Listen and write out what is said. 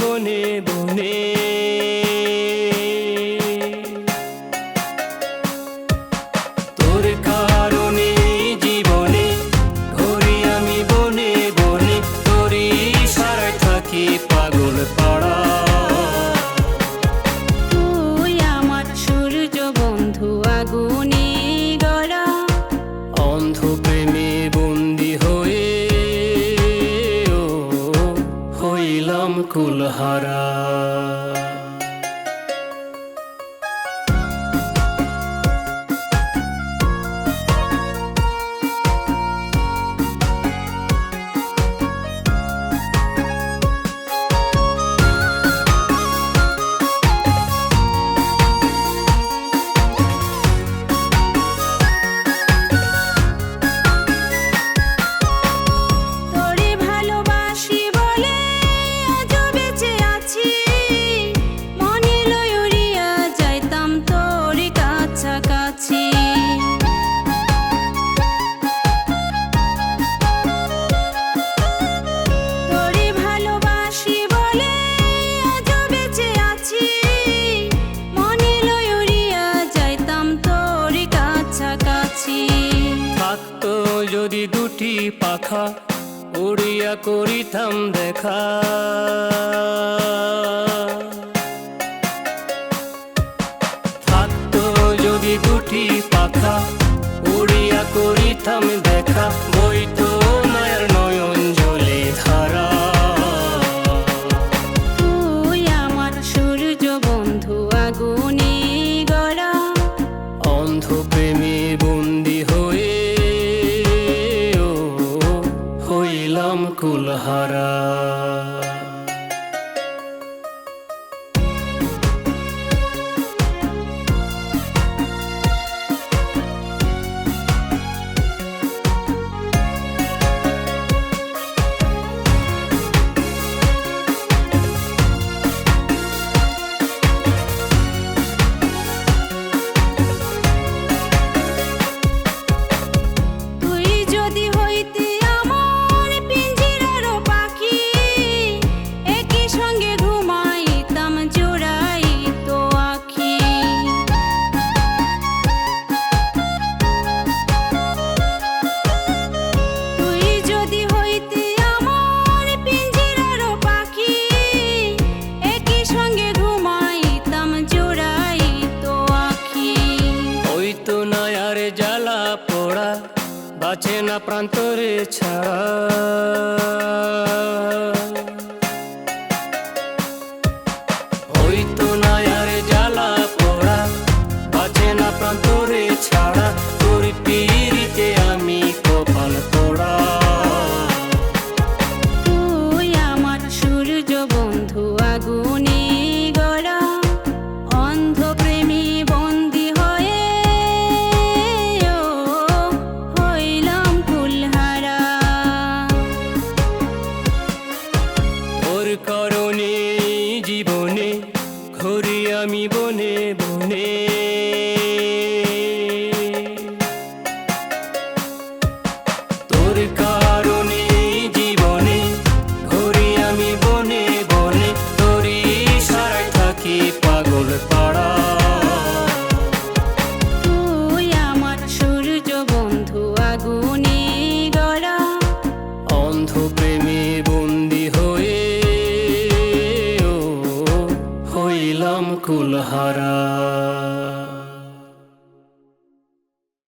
বনে বনে। তোর কারণে জীবনে ঘুরি আমি বনে বনে, তোরই ইশারায় থাকি পাগল পাড়া। তুই আমার সূর্য বন্ধু আগুনে গড়া, অন্ধ প্রেমে বন্দি হয়ে হইলাম কুলহারা। তোরে ভালোবাসি বলে আজও বেঁচে আছি, মনে লয় উড়িয়া যাইতাম তোর কাছাকাছি। তোরে ভালোবাসি বলে আজও বেঁচে আছি, মনে লয় উড়িয়া যাইতাম তোর কাছাকাছি। থাকতো যদি দুটি পাখা উড়িয়া করিতাম দেখা। থাকতো যদি দুটি পাখা উড়িয়া করিতাম দেখা, বইতো নয়ের নয়ন জলে ধারা। তুই আমার সূর্য বন্ধু আগুনে গড়া, অন্ধ প্রেমে বন্দি হয়ে হইলাম কুলহারা। তুই যদি হইতে আমার পিঞ্জিরার পাখি, একই সঙ্গে ঘুমাইতাম জোড়াইতো আখি। তুই যদি হইতে আমার পিঞ্জিরার পাখি, একই সঙ্গে ঘুমাইতাম জোড়াইতো আখি। ওই তো নয়ার জ্বালা পোড়া বাঁচে না প্রান্তরে ছাড়া। ওই তো নয়ার জ্বালা পোড়া বাঁচে না প্রান্তরে ছাড়া, তোর পিরিতে আমি কপাল পোড়া। তুই আমার সূর্য বন্ধু আগুনে গড়া, অন্ধ প্রেমী বন্দি হয়ে হইলাম কুলহারা। তোর কারণে জীবনে ঘুরি আমি বনে বনে। তোর কারণে জীবনে ঘুরি আমি বনে বনে, তোরই ইশারায় থাকি পাগল পাড়া। তুই আমার সূর্য বন্ধু আগুনে গড়া, অন্ধ প্রেমে বন্দি হয়ে হইলাম কুলহারা।